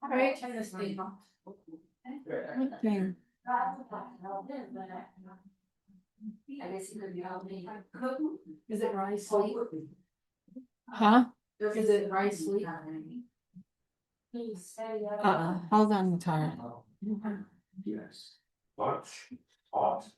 All right, turn this thing off. Okay. Is it rice sleep? Huh? Is it rice sleep? Hold on, Tara. Yes. But, hot.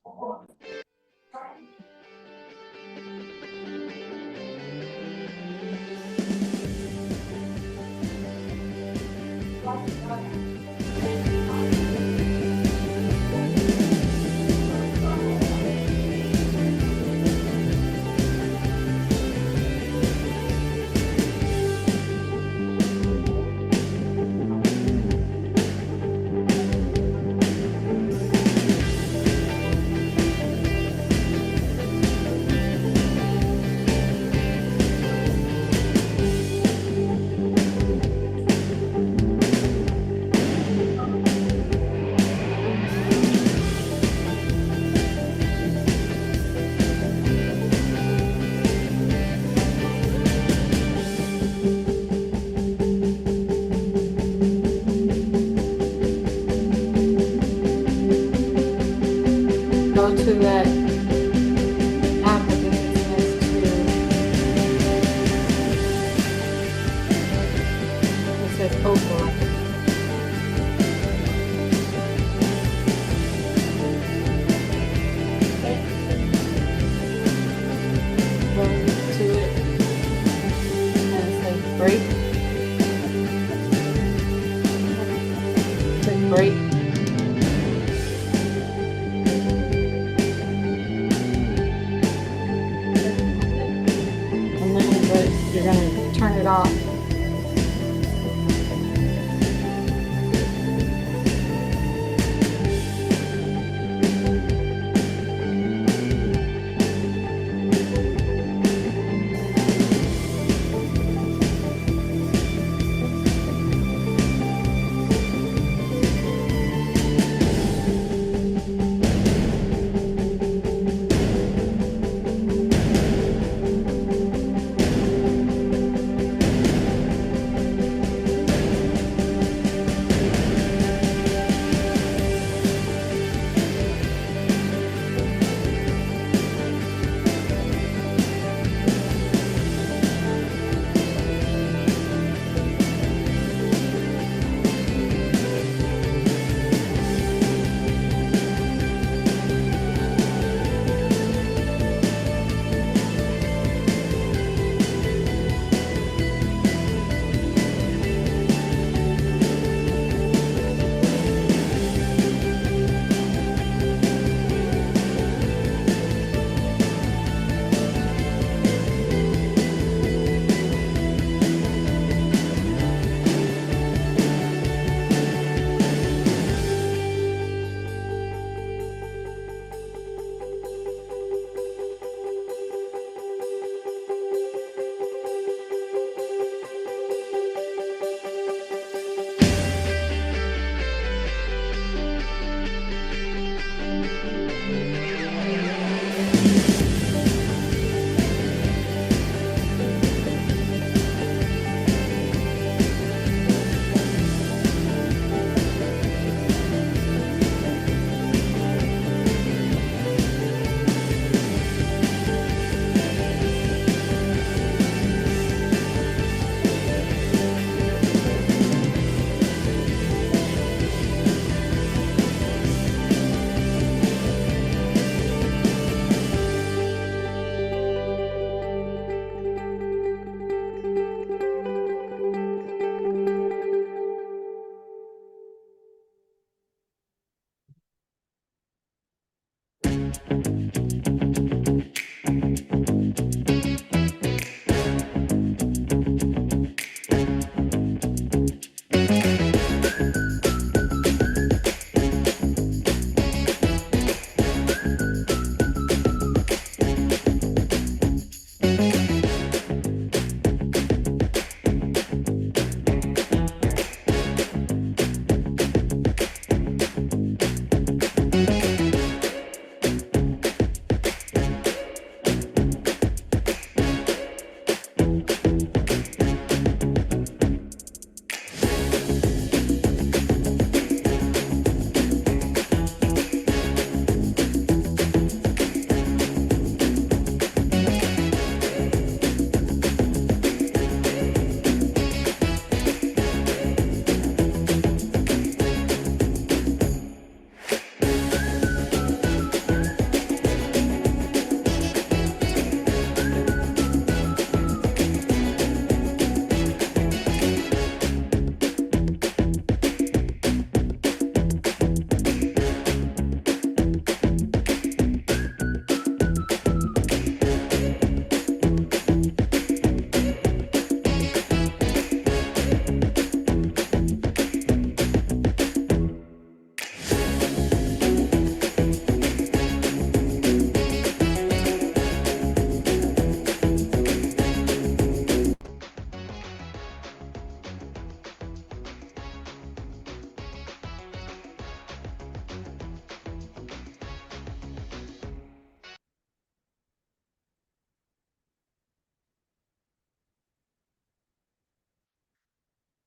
Go to that app that says to. It says Oprah. Go to it and it says break. Click break. And then you're gonna turn it off.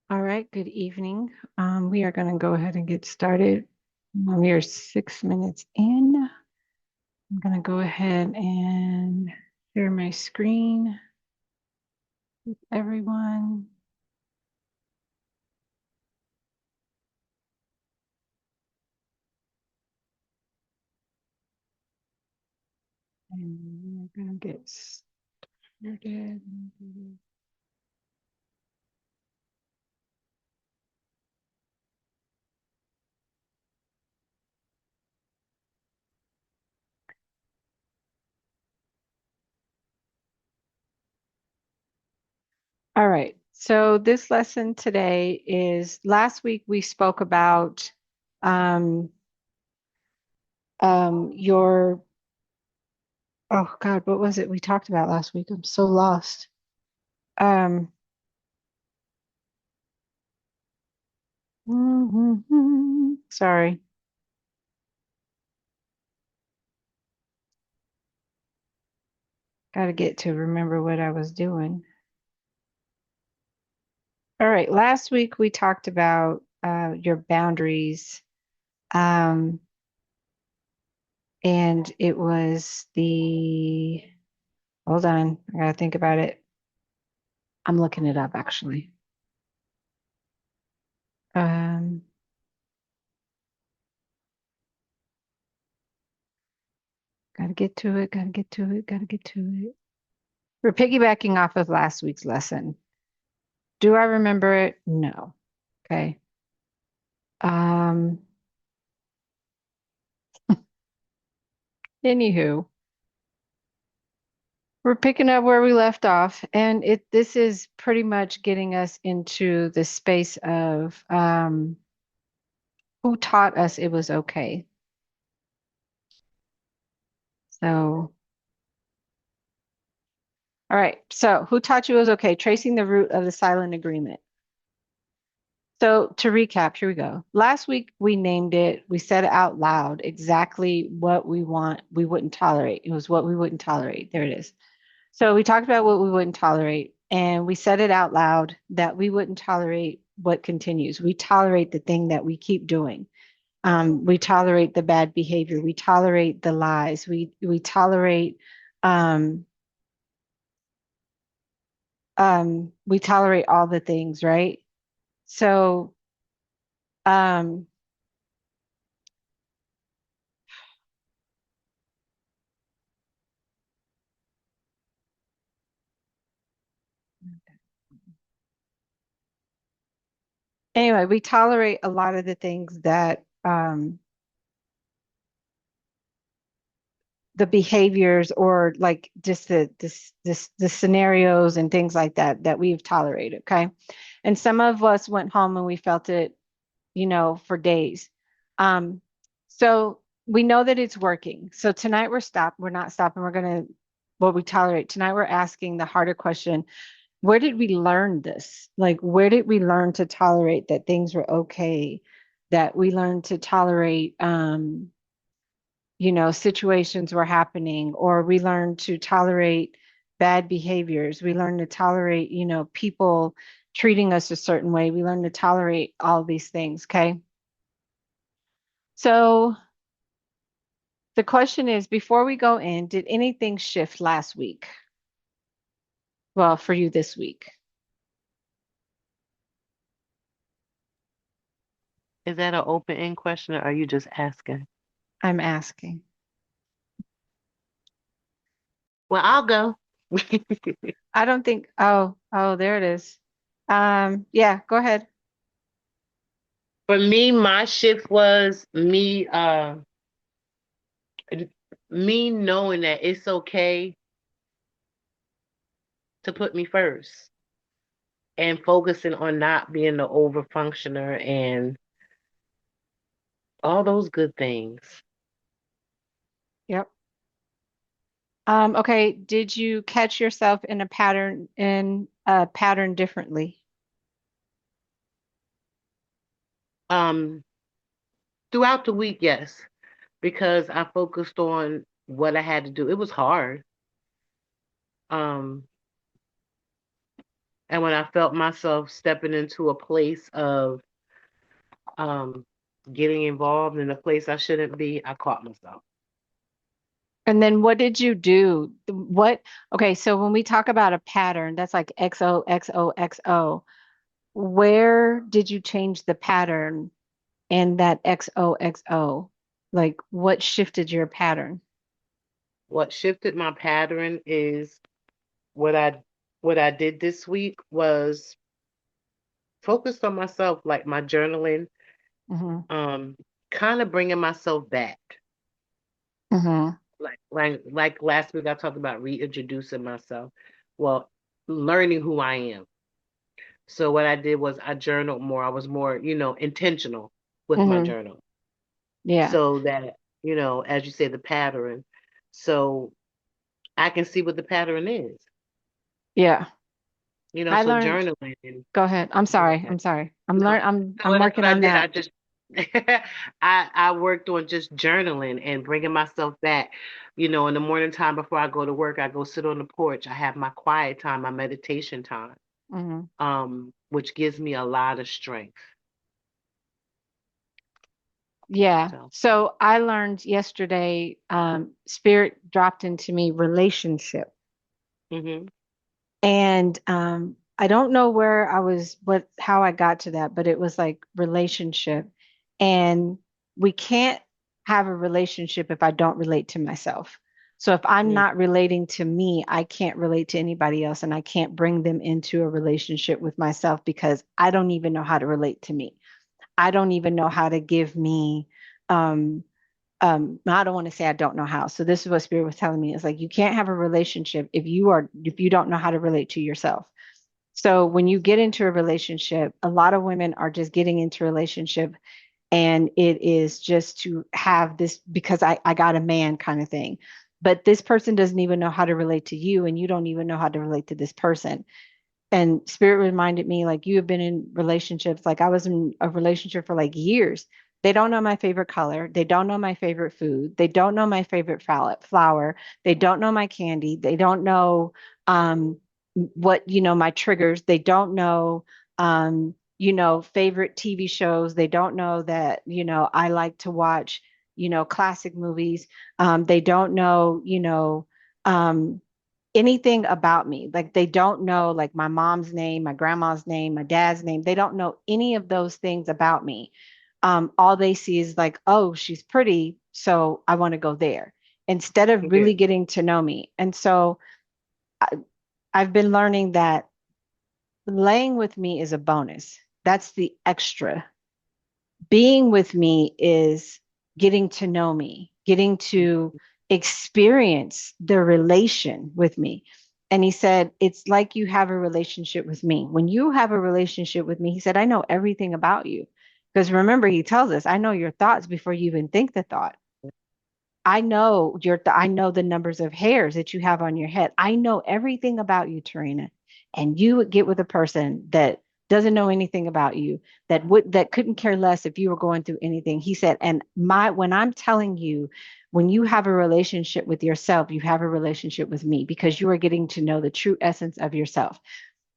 All right, good evening. We are going to go ahead and get started. We are 6 minutes in. I'm going to go ahead and share my screen with everyone. And we're going to get started. All right. So this lesson today is last week we spoke about um, your, oh God, what was it we talked about last week? I'm so lost. Um, sorry. Got to get to remember what I was doing. All right. Last week we talked about your boundaries. Um, and it was hold on, I gotta think about it. I'm looking it up actually. Um, gotta get to it, gotta get to it, gotta get to it. We're piggybacking off of last week's lesson. Do I remember it? No. Okay. Um, Anywho, we're picking up where we left off, and this is pretty much getting us into the space of who taught us it was okay. So, all right. So, who taught you it was okay? Tracing the root of the silent agreement. So, to recap, here we go. Last week we named it, we said it out loud exactly what we wouldn't tolerate. It was what we wouldn't tolerate. There it is. So we talked about what we wouldn't tolerate, and we said it out loud that we wouldn't tolerate what continues. We tolerate the thing that we keep doing. We tolerate the bad behavior. We tolerate the lies. We tolerate um, we tolerate all the things, right? So um, anyway, we tolerate a lot of the things that the behaviors or like just the scenarios and things like that that we've tolerated, okay? And some of us went home and we felt it, for days. Um, so we know that it's working. So tonight we're not stopping. We're gonna what we tolerate. Tonight we're asking the harder question, where did we learn this? Like, where did we learn to tolerate that things were okay? That we learned to tolerate situations were happening, or we learn to tolerate bad behaviors. We learn to tolerate, people treating us a certain way. We learn to tolerate all these things. Okay. So the question is, before we go in, did anything shift last week? Well, for you this week, Is that an open end question or are you just asking? I'm asking. Well, I'll go. I don't think, oh, there it is. Yeah, go ahead. For me, my shift was me knowing that it's okay to put me first and focusing on not being the over functioner and all those good things. Yep. Okay, did you catch yourself in a pattern differently? Um, Throughout the week, yes, because I focused on what I had to do. It was hard. Um, And when I felt myself stepping into a place of um getting involved in a place I shouldn't be, I caught myself. And then what did you do? Okay, so when we talk about a pattern, that's like XOXOXO. Where did you change the pattern in that XOXO? Like what shifted your pattern? What shifted my pattern is what I did this week was focused on myself, like my journaling, Mm-hmm. um, kind of bringing myself back. Mm-hmm. Like last week I talked about reintroducing myself. Well, learning who I am. So what I did was I journaled more. I was more, intentional with my Mm-hmm. journal. Yeah. So that, as you say, the pattern. So I can see what the pattern is. Yeah. I So learned, journaling and go ahead. I'm doing sorry. that. I'm sorry. No, I'm that's what working I on did. I that. just I worked on just journaling and bringing myself back. In the morning time before I go to work, I go sit on the porch. I have my quiet time, my meditation time, Mm-hmm. which gives me a lot of strength. Yeah. So, So I learned yesterday, spirit dropped into me relationship. hmm And I don't know where I was, how I got to that, but it was like relationship. And we can't have a relationship if I don't relate to myself. So if I'm mm, not relating to me, I can't relate to anybody else and I can't bring them into a relationship with myself because I don't even know how to relate to me. I don't even know how to give me um I don't want to say I don't know how. So this is what spirit was telling me. It's like you can't have a relationship if you don't know how to relate to yourself. So when you get into a relationship, a lot of women are just getting into a relationship and it is just to have this because I got a man kind of thing. But this person doesn't even know how to relate to you and you don't even know how to relate to this person. And spirit reminded me like you have been in relationships, like I was in a relationship for like years. They don't know my favorite color, they don't know my favorite food, they don't know my favorite flower, they don't know my candy, they don't know um what my triggers, they don't know favorite TV shows, they don't know that I like to watch classic movies. They don't know um anything about me. Like they don't know like my mom's name, my grandma's name, my dad's name. They don't know any of those things about me. All they see is like, oh, she's pretty, so I want to go there instead of yeah, really getting to know me. And so I, I've been learning that laying with me is a bonus. That's the extra. Being with me is getting to know me, getting to experience the relation with me. And he said, it's like you have a relationship with me. When you have a relationship with me, he said, I know everything about you. Because remember, he tells us, I know your thoughts before you even think the thought. I know the numbers of hairs that you have on your head. I know everything about you, Tarina. And you would get with a person that doesn't know anything about you, that couldn't care less if you were going through anything. He said, and my when I'm telling you, when you have a relationship with yourself, you have a relationship with me because you are getting to know the true essence of yourself.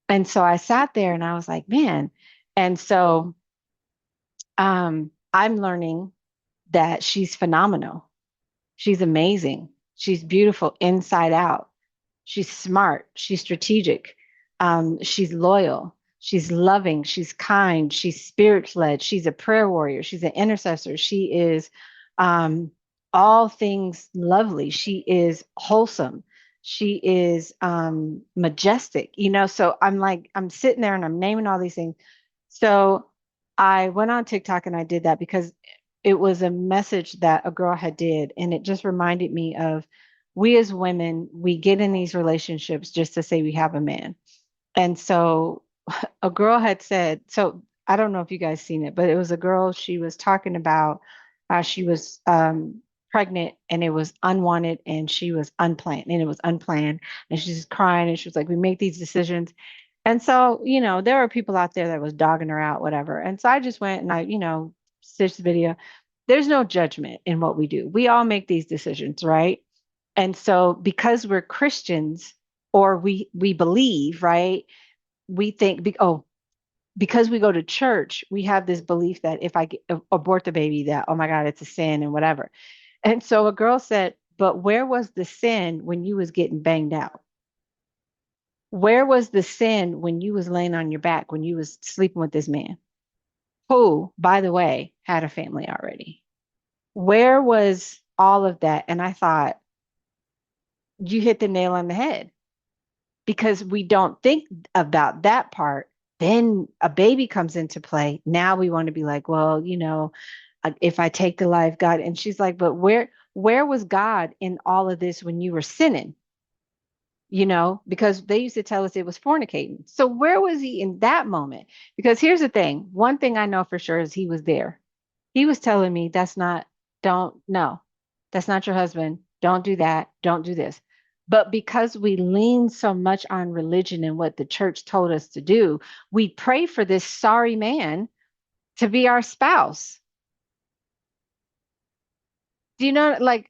And so I sat there and I was like, man. And so I'm learning that she's phenomenal. She's amazing. She's beautiful inside out. She's smart. She's strategic. She's loyal. She's loving. She's kind. She's spirit led. She's a prayer warrior. She's an intercessor. She is um, all things lovely. She is wholesome. She is majestic. So I'm sitting there and I'm naming all these things. So I went on TikTok and I did that because it was a message that a girl had did, and it just reminded me of we as women, we get in these relationships just to say we have a man. And so a girl had said, so I don't know if you guys seen it, but it was a girl, she was talking about how she was pregnant and it was unwanted and she was unplanned and it was unplanned. And she's just crying and she was like, we make these decisions. And so, there are people out there that was dogging her out, whatever. And so I just went and I, stitched the video. There's no judgment in what we do. We all make these decisions, right? And so because we're Christians or we believe, right? we think, because we go to church, we have this belief that if I abort the baby, that, oh my God, it's a sin and whatever. And so a girl said, but where was the sin when you was getting banged out? Where was the sin when you was laying on your back, when you was sleeping with this man, who, by the way, had a family already? Where was all of that? And I thought, you hit the nail on the head, because we don't think about that part. Then a baby comes into play. Now we want to be like, well, if I take the life, God. And she's like, but where was God in all of this when you were sinning? Because they used to tell us it was fornicating. So where was he in that moment? Because here's the thing. One thing I know for sure is he was there. He was telling me, don't, no, that's not your husband. Don't do that. Don't do this. But because we lean so much on religion and what the church told us to do, we pray for this sorry man to be our spouse. Do you know, like,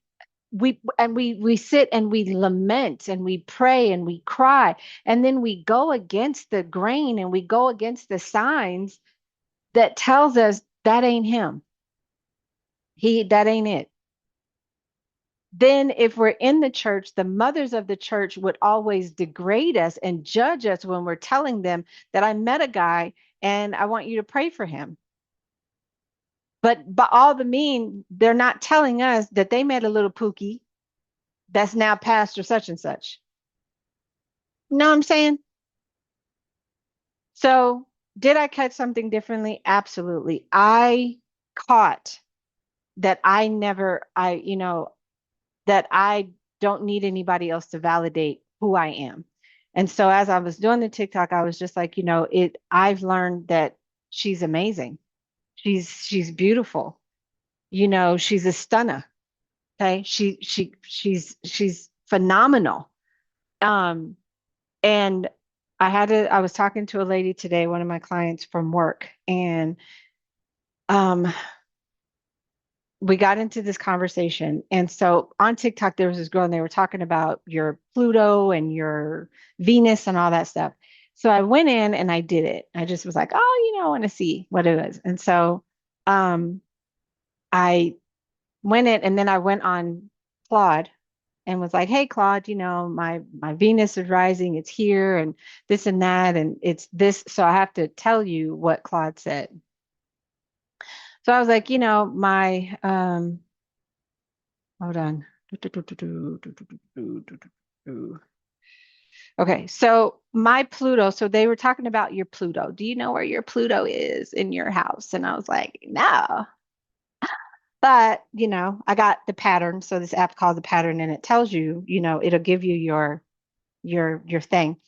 we sit and we lament and we pray and we cry, and then we go against the grain and we go against the signs that tells us that ain't him. That ain't it. Then if we're in the church, the mothers of the church would always degrade us and judge us when we're telling them that I met a guy and I want you to pray for him. But by all the mean, they're not telling us that they met a little pookie that's now pastor such and such. Know what I'm saying? So did I catch something differently? Absolutely. I caught that that I don't need anybody else to validate who I am. And so as I was doing the TikTok, I was just like, I've learned that she's amazing. She's beautiful. She's a stunner. Okay. She's phenomenal. Um, and I was talking to a lady today, one of my clients from work, and um we got into this conversation. And so on TikTok, there was this girl and they were talking about your Pluto and your Venus and all that stuff. So I went in and I did it. I just was like, oh, I want to see what it was. And so um, I went in and then I went on Claude and was like, hey, Claude, my Venus is rising. It's here and this and that. And it's this. So I have to tell you what Claude said. So I was like, my hold on. Okay, so my Pluto, so they were talking about your Pluto. Do you know where your Pluto is in your house? And I was like, no. But, I got the pattern. So this app called the pattern and it tells you, it'll give you your thing.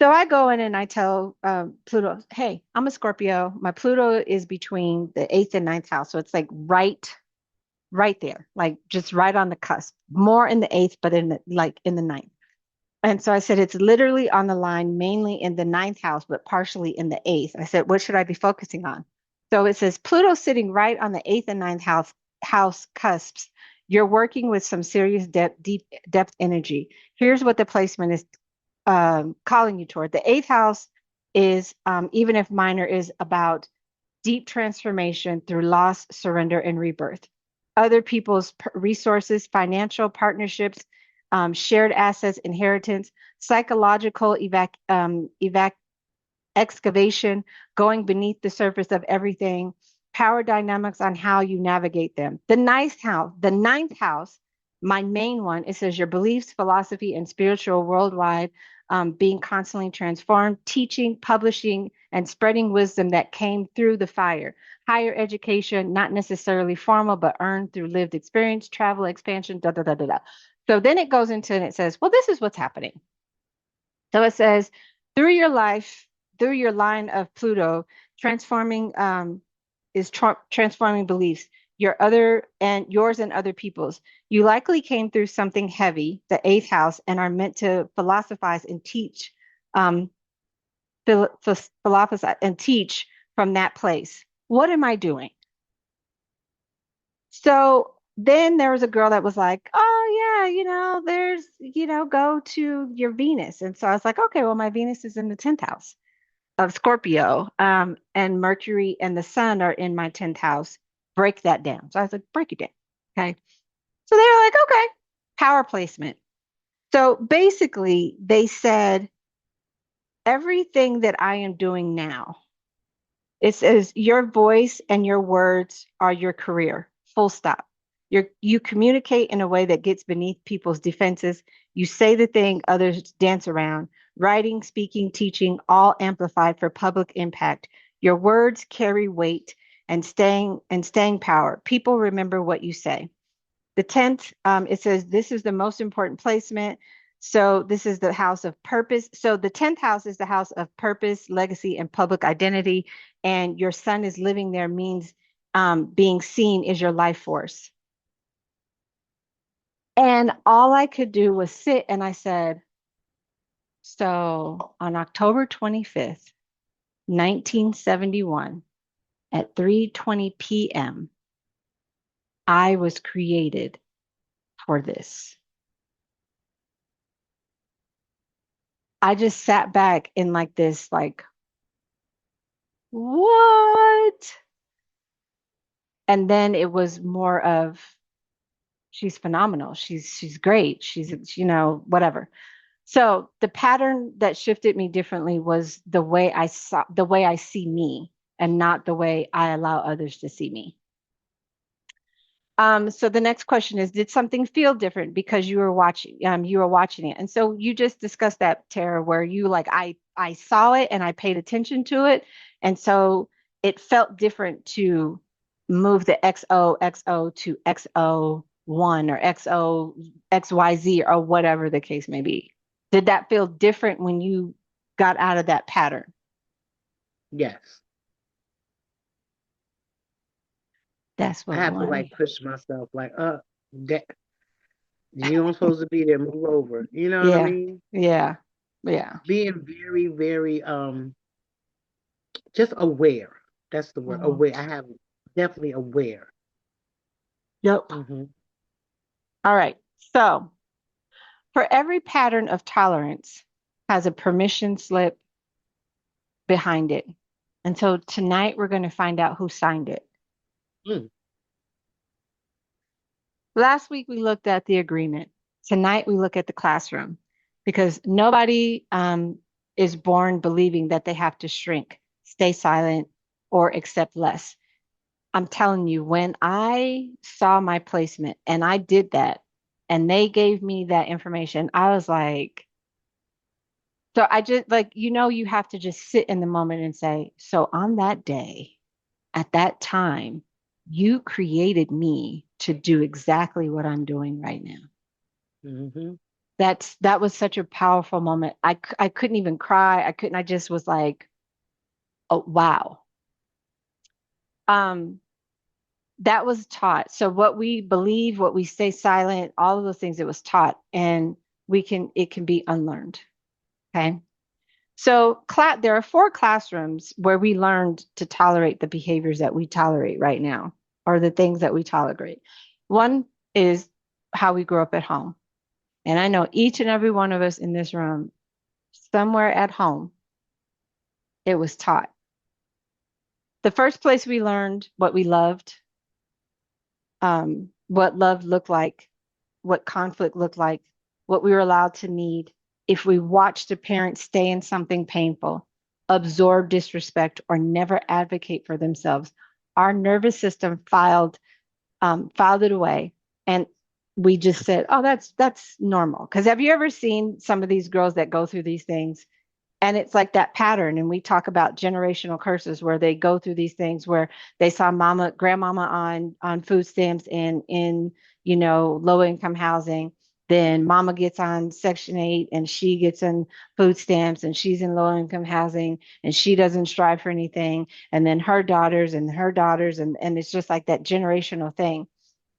So I go in and I tell Pluto, hey, I'm a Scorpio. My Pluto is between the eighth and ninth house. So it's like right there, like just right on the cusp, more in the eighth, but in the ninth. And so I said, it's literally on the line, mainly in the ninth house, but partially in the eighth. I said, what should I be focusing on? So it says Pluto sitting right on the eighth and ninth house cusps. You're working with some serious deep depth energy. Here's what the placement is calling you toward. The eighth house is, even if minor, is about deep transformation through loss, surrender, and rebirth. Other people's resources, financial partnerships, shared assets, inheritance, psychological excavation, going beneath the surface of everything, power dynamics on how you navigate them. The ninth house, my main one, it says your beliefs, philosophy, and spiritual worldwide, being constantly transformed, teaching, publishing, and spreading wisdom that came through the fire. Higher education, not necessarily formal, but earned through lived experience, travel, expansion, da da da da da. So then it goes into and it says, well, this is what's happening. So it says, through your life, through your line of Pluto, transforming transforming beliefs, yours and other people's. You likely came through something heavy, the eighth house, and are meant to philosophize and teach, philosophize and teach from that place. What am I doing? So then there was a girl that was like, oh, yeah, go to your Venus. And so I was like, okay, well, my Venus is in the 10th house. of Scorpio, and Mercury and the Sun are in my 10th house. Break that down. So I was like, break it down. Okay. So they were like, okay, power placement. So basically, they said everything that I am doing now, it says your voice and your words are your career, full stop. You communicate in a way that gets beneath people's defenses. You say the thing others dance around. Writing, speaking, teaching, all amplified for public impact. Your words carry weight and staying power. People remember what you say. The 10th, it says this is the most important placement. So this is the house of purpose. So the 10th house is the house of purpose, legacy, and public identity. And your sun is living there means being seen is your life force. And all I could do was sit and I said, so on October 25th, 1971, at 3:20 p.m., I was created for this. I just sat back in like this, like, what? And then it was more of, she's phenomenal. She's great. She's, whatever. So the pattern that shifted me differently was the way I see me and not the way I allow others to see me. So the next question is, did something feel different because you were watching it? And so you just discussed that, Tara, where you like, I saw it and I paid attention to it. And so it felt different to move the XOXO to XO1 or XOXYZ or whatever the case may be. Did that feel different when you got out of that pattern? Yes. That's I what have to one. like push myself like, that you don't supposed to be there, move over. You know what I Yeah, mean? yeah, yeah. Being very, very just aware. That's the word. Mhm. Aware. I have definitely aware. Yep. Hmm. All right. So for every pattern of tolerance has a permission slip behind it. And so tonight we're going to find out who signed it. Mm. Last week we looked at the agreement. Tonight we look at the classroom because nobody is born believing that they have to shrink, stay silent, or accept less. I'm telling you, when I saw my placement and I did that and they gave me that information, I was like, so I just like, you have to just sit in the moment and say, so on that day, at that time, you created me to do exactly what I'm doing right now. Hmm. That was such a powerful moment. I couldn't even cry. I just was like, oh wow. Um, that was taught. So what we believe, what we stay silent, all of those things, it was taught, and it can be unlearned. Okay. So there are 4 classrooms where we learned to tolerate the behaviors that we tolerate right now, or the things that we tolerate. One is how we grew up at home. And I know each and every one of us in this room, somewhere at home, it was taught. The first place we learned what we loved, what love looked like, what conflict looked like, what we were allowed to need if we watched a parent stay in something painful, absorb disrespect, or never advocate for themselves. Our nervous system filed it away, and we just said, "Oh, that's normal." Because have you ever seen some of these girls that go through these things? And it's like that pattern. And we talk about generational curses where they go through these things where they saw grandmama on food stamps and in, low income housing. Then mama gets on Section 8 and she gets on food stamps and she's in low income housing and she doesn't strive for anything. And then her daughters, and it's just like that generational thing.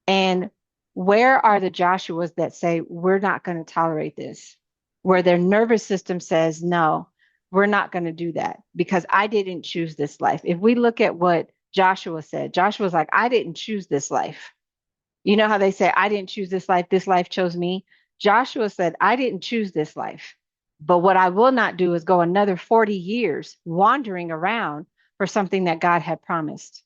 And where are the Joshuas that say, we're not going to tolerate this? Where their nervous system says, no, we're not going to do that because I didn't choose this life. If we look at what Joshua said, Joshua's like, I didn't choose this life. You know how they say, I didn't choose this life chose me? Joshua said, I didn't choose this life. But what I will not do is go another 40 years wandering around for something that God had promised,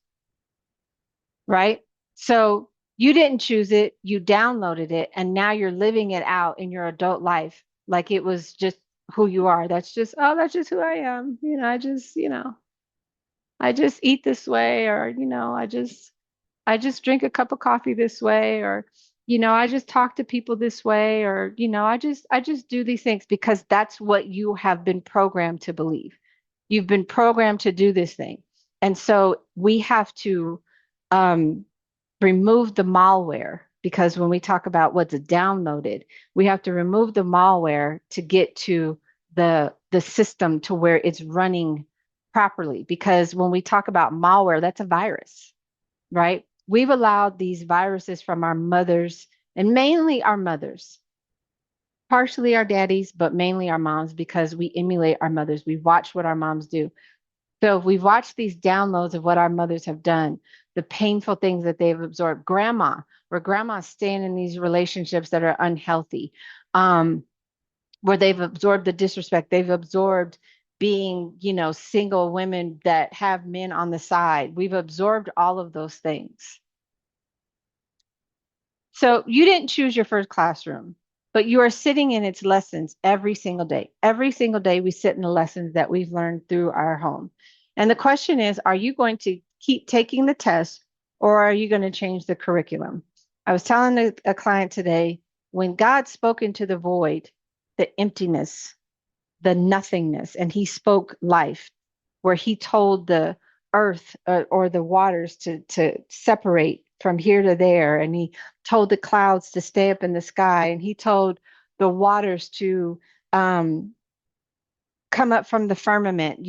right? So you didn't choose it, you downloaded it, and now you're living it out in your adult life like it was just who you are. That's just who I am. I just eat this way, or, I just drink a cup of coffee this way, or, I just talk to people this way, or, I just do these things because that's what you have been programmed to believe. You've been programmed to do this thing. And so we have to um, remove the malware, because when we talk about what's downloaded, we have to remove the malware to get to the system to where it's running properly. Because when we talk about malware, that's a virus, right? We've allowed these viruses from our mothers, and mainly our mothers, partially our daddies, but mainly our moms, because we emulate our mothers. We watch what our moms do. So if we've watched these downloads of what our mothers have done, the painful things that they've absorbed, where grandma's staying in these relationships that are unhealthy, where they've absorbed the disrespect, they've absorbed being, single women that have men on the side. We've absorbed all of those things. So you didn't choose your first classroom, but you are sitting in its lessons every single day. Every single day, we sit in the lessons that we've learned through our home. And the question is, are you going to keep taking the test, or are you going to change the curriculum? I was telling a client today, when God spoke into the void, the emptiness, the nothingness, and he spoke life, where he told the earth, or the waters to separate from here to there, and he told the clouds to stay up in the sky, and he told the waters to um, come up from the firmament,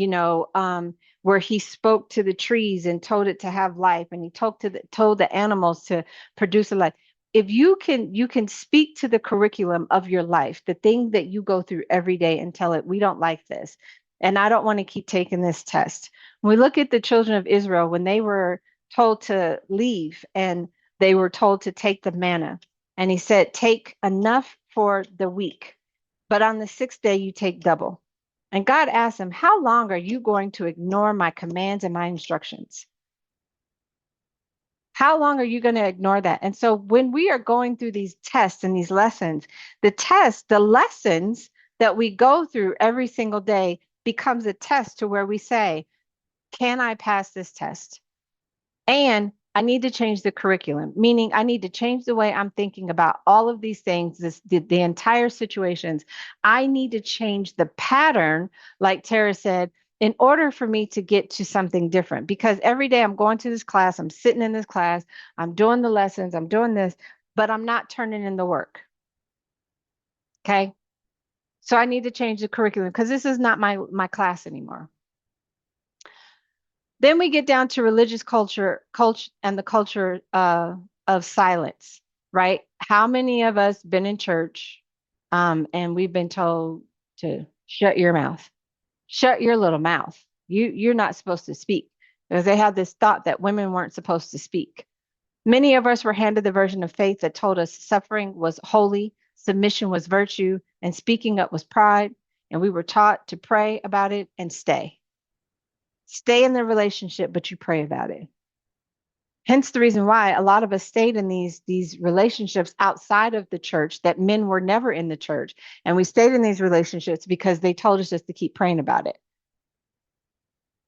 where he spoke to the trees and told it to have life, and he told the animals to produce a life. If you can speak to the curriculum of your life, the thing that you go through every day, and tell it, we don't like this, and I don't want to keep taking this test. When we look at the children of Israel, when they were told to leave, and they were told to take the manna, and he said, take enough for the week, but on the sixth day you take double. And God asked him, how long are you going to ignore my commands and my instructions? How long are you going to ignore that? And so when we are going through these tests and these lessons, the lessons that we go through every single day becomes a test to where we say, can I pass this test? And I need to change the curriculum, meaning I need to change the way I'm thinking about all of these things, the entire situations. I need to change the pattern, like Tara said, in order for me to get to something different. Because every day I'm going to this class, I'm sitting in this class, I'm doing the lessons, I'm doing this, but I'm not turning in the work. Okay. So I need to change the curriculum, because this is not my class anymore. Then we get down to religious culture, and the culture of silence, right? How many of us been in church, and we've been told to shut your mouth, shut your little mouth. You're not supposed to speak, because they had this thought that women weren't supposed to speak. Many of us were handed the version of faith that told us suffering was holy, submission was virtue, and speaking up was pride. And we were taught to pray about it and stay. Stay in the relationship, but you pray about it. Hence the reason why a lot of us stayed in these relationships outside of the church, that men were never in the church. And we stayed in these relationships because they told us just to keep praying about it.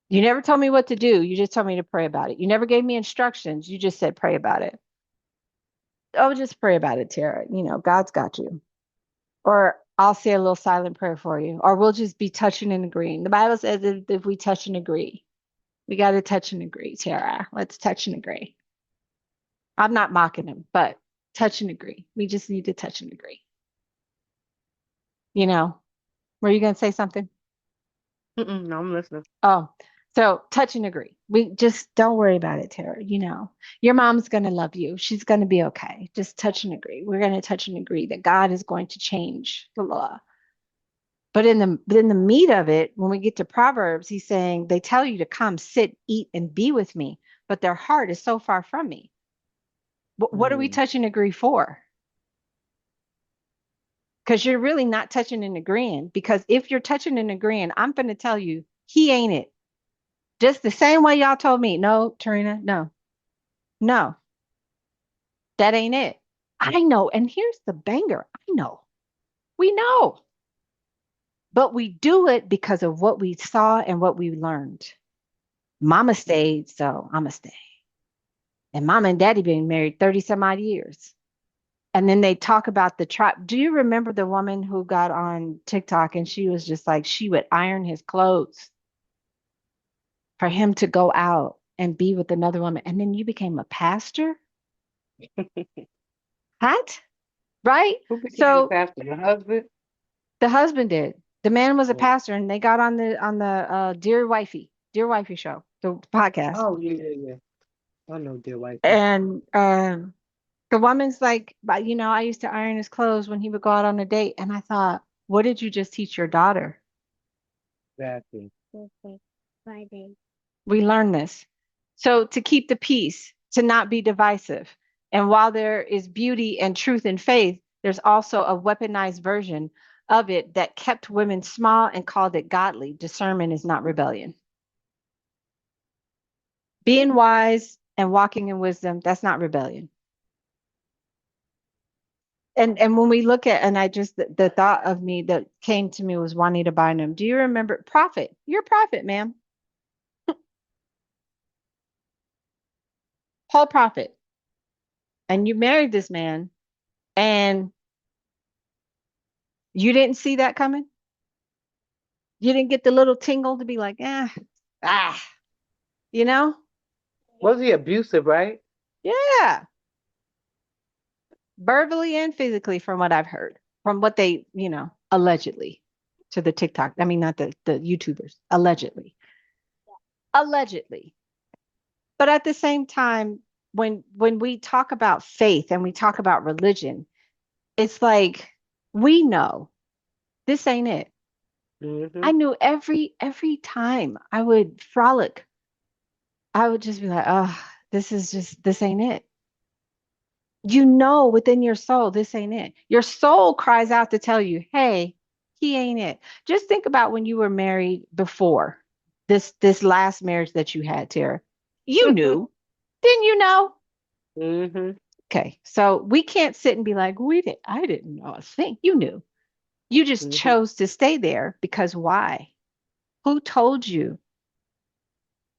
You never told me what to do. You just told me to pray about it. You never gave me instructions. You just said, pray about it. Oh, just pray about it, Tara. God's got you. Or I'll say a little silent prayer for you. Or we'll just be touching and agreeing. The Bible says if we touch and agree. We got to touch and agree, Tara. Let's touch and agree. I'm not mocking him, but touch and agree. We just need to touch and agree. Were you going to say something? No, I'm listening. Oh, so touch and agree. We just don't worry about it, Tara. Your mom's going to love you. She's going to be okay. Just touch and agree. We're going to touch and agree that God is going to change the law. But in the meat of it, when we get to Proverbs, he's saying they tell you to come, sit, eat, and be with me, but their heart is so far from me. What are we touch and agree for? because you're really not touching and agreeing. Because if you're touching and agreeing, I'm going to tell you, he ain't it. Just the same way y'all told me, no, Tarina, no, no, that ain't it. I know. And here's the banger. I know. We know. But we do it because of what we saw and what we learned. Mama stayed, so I'ma stay. And mama and daddy been married 30 some odd years. And then they talk about the tribe. Do you remember the woman who got on TikTok and she was just like, she would iron his clothes for him to go out and be with another woman. And then you became a pastor? What? Right? Who became the So pastor? Your husband? the husband did. The man was a Oh, pastor and they got on the Dear Wifey show, the podcast. oh, yeah, yeah, yeah. I know, dear wifey. And the woman's like, but I used to iron his clothes when he would go out on a date. And I thought, what did you just teach your daughter? Exactly. We learn this. So to keep the peace, to not be divisive. And while there is beauty and truth in faith, there's also a weaponized version of it that kept women small and called it godly. Discernment is not rebellion. Being wise and walking in wisdom, that's not rebellion. And when we look at, and I just, the thought of me that came to me was Juanita Bynum. Do you remember prophet? You're a prophet, ma'am. Whole prophet. And you married this man and you didn't see that coming. You didn't get the little tingle to be like, ah, you know? Was he abusive, right? Yeah. Verbally and physically, from what I've heard, from what they, allegedly to the TikTok. I mean, not the YouTubers, allegedly. Allegedly. But at the same time, when we talk about faith and we talk about religion, it's like we know this ain't it. Mm-hmm. I knew every time I would frolic, I would just be like, oh, this ain't it. Within your soul, this ain't it. Your soul cries out to tell you, hey, he ain't it. Just think about when you were married before this last marriage that you had, Tara. You knew, didn't you know? Mm-hmm. Okay, so we can't sit and be like, I didn't know a thing. You knew. You just Mm-hmm. chose to stay there because why? Who told you?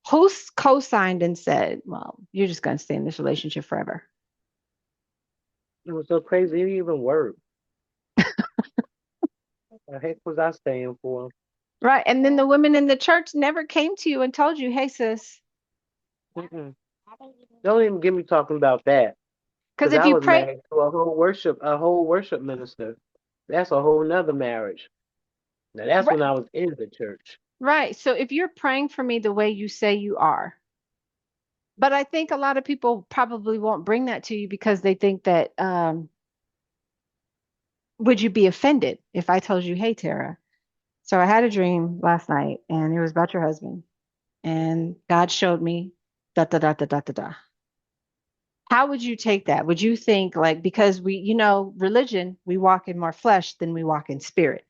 Who co-signed and said, well, you're just going to stay in this relationship forever? It was so crazy. It even worked. The heck was I staying for? Right. And then the women in the church never came to you and told you, hey, sis, Mm-mm. Don't even get me talking about that. because Because if I you was pray, married to a whole worship minister. That's a whole nother marriage. Now that's right, when I was in the church. right. So if you're praying for me the way you say you are, but I think a lot of people probably won't bring that to you because they think that, would you be offended if I told you, hey, Tara? So I had a dream last night and it was about your husband. And God showed me da da da da da da da. How would you take that? Would you think like because religion, we walk in more flesh than we walk in spirit.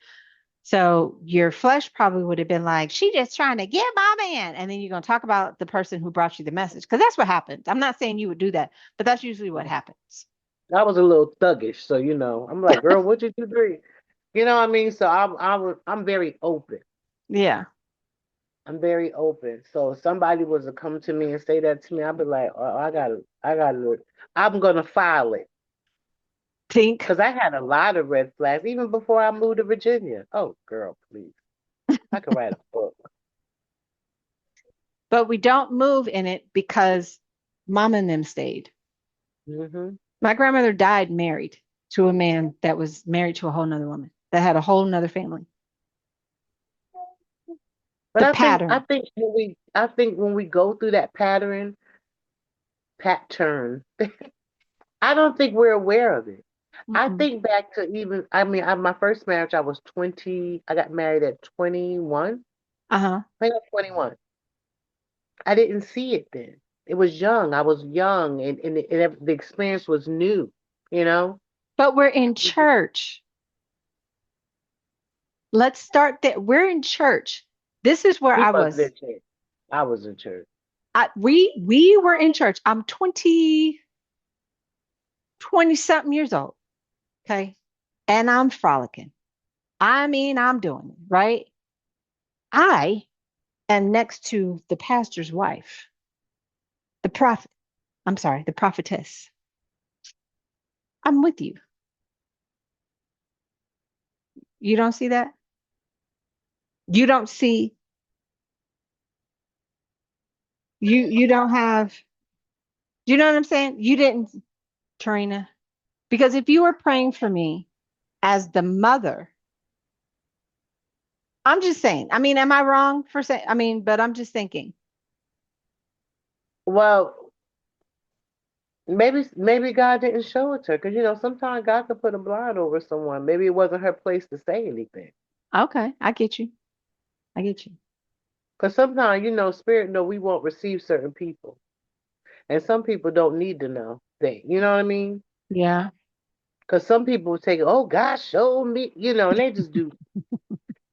So your flesh probably would have been like, she just trying to get my man. And then you're gonna talk about the person who brought you the message. Because that's what happens. I'm not saying you would do that, but that's usually what happens. I was a little thuggish, so I'm like, girl, what did you do? You know what I mean? So I'm very open. Yeah. I'm very open. So if somebody was to come to me and say that to me, I'd be like, oh, I gotta, I'm gonna file it. Think. Because I had a lot of red flags even before I moved to Virginia. Oh, girl, please. I could write a book. But we don't move in it because mom and them stayed. Hmm. My grandmother died married to a man that was married to a whole nother woman that had a whole nother family. But The I pattern. think when we go through that pattern, I don't think we're aware of it. I Mm-mm. think back to my first marriage, I was 20, I got married at 21. Uh-huh. I think I was 21. I didn't see it then. It was young. I was young and the experience was new, you know? But we're in church. Let's start there. We're in church. This is where He I wasn't was. in church. I was in church. We were in church. I'm 20 something years old. Okay. And I'm frolicking. I mean, I'm doing it, right? I am next to the pastor's wife, the prophet. I'm sorry, the prophetess. I'm with you. You don't see that? You don't see, you don't have, you know what I'm saying? You didn't, Tarina. Because if you were praying for me as the mother, I'm just saying, I mean, am I wrong for saying, I mean, but I'm just thinking, Well, maybe God didn't show it to her because sometimes God could put a blind over someone. Maybe it wasn't her place to say anything. okay, I get you. I get you. Because sometimes spirit know we won't receive certain people, and some people don't need to know. You know what I mean? Yeah. Because some people take, oh, God showed me, and they just do.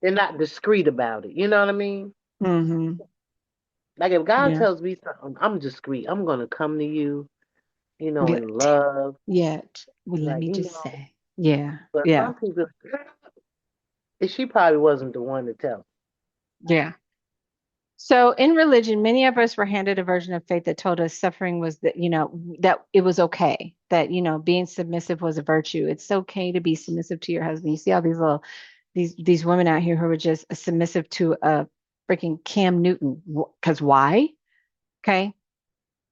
They're not discreet about it. You know what I mean? Mm-hmm. Like if God Yeah. tells me something, I'm discreet. I'm gonna come to you, Yeah. in love. Yet, well, let Like, me just say, yeah. but Yeah. some people, she probably wasn't the one to tell. Yeah. So in religion, many of us were handed a version of faith that told us suffering was that, that it was okay, that, being submissive was a virtue. It's okay to be submissive to your husband. You see all these these women out here who are just submissive to a freaking Cam Newton. Because why? Okay.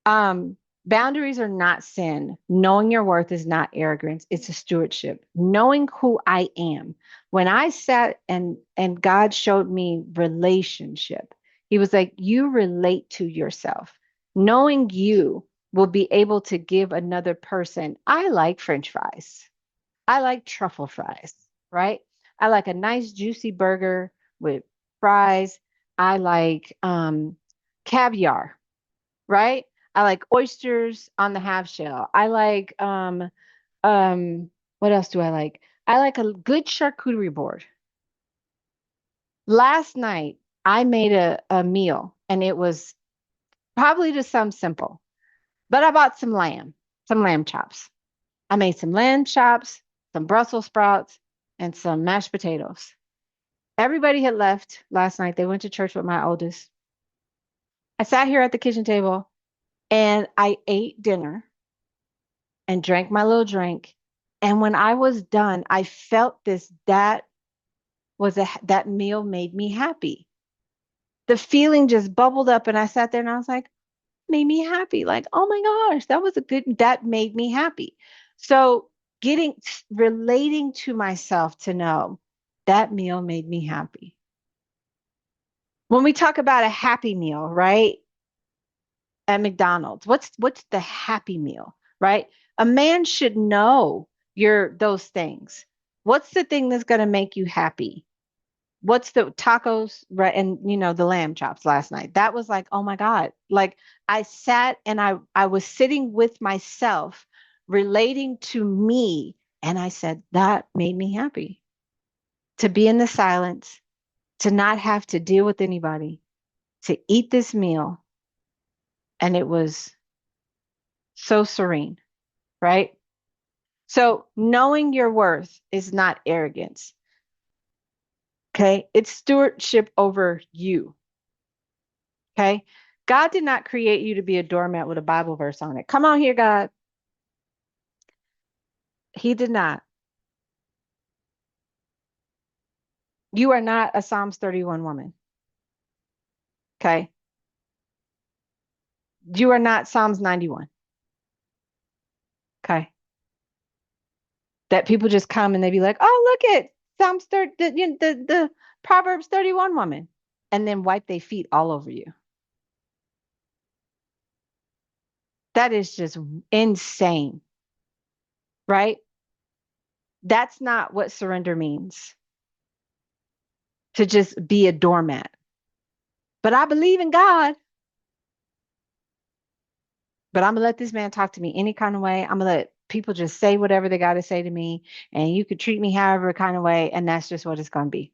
Um, Boundaries are not sin. Knowing your worth is not arrogance. It's a stewardship. Knowing who I am. When I sat and God showed me relationship, He was like, you relate to yourself. Knowing you will be able to give another person. I like French fries. I like truffle fries, right? I like a nice juicy burger with fries. I like caviar, right? I like oysters on the half shell. I like what else do I like? I like a good charcuterie board. Last night I made a meal and it was probably just some simple, but I bought some lamb chops. I made some lamb chops, some Brussels sprouts, and some mashed potatoes. Everybody had left last night. They went to church with my oldest. I sat here at the kitchen table and I ate dinner and drank my little drink. And when I was done, I felt that meal made me happy. The feeling just bubbled up and I sat there and I was like, made me happy. Like, oh my gosh, that made me happy. So getting relating to myself to know that meal made me happy. When we talk about a happy meal, right? At McDonald's, what's the happy meal, right? A man should know your those things. What's the thing that's going to make you happy? What's the tacos, right? And the lamb chops last night. That was like, oh my God. Like I sat and I was sitting with myself, relating to me, and I said that made me happy. To be in the silence, to not have to deal with anybody, to eat this meal, and it was so serene, right? So knowing your worth is not arrogance. Okay. It's stewardship over you. Okay. God did not create you to be a doormat with a Bible verse on it. Come on here, God. He did not. You are not a Psalms 31 woman. Okay. You are not Psalms 91. Okay. That people just come and they be like, oh, look at Psalms 30, the Proverbs 31 woman, and then wipe their feet all over you. That is just insane, right? That's not what surrender means, to just be a doormat. But I believe in God, but I'm going to let this man talk to me any kind of way. I'm going to let people just say whatever they got to say to me, and you could treat me however kind of way, and that's just what it's going to be.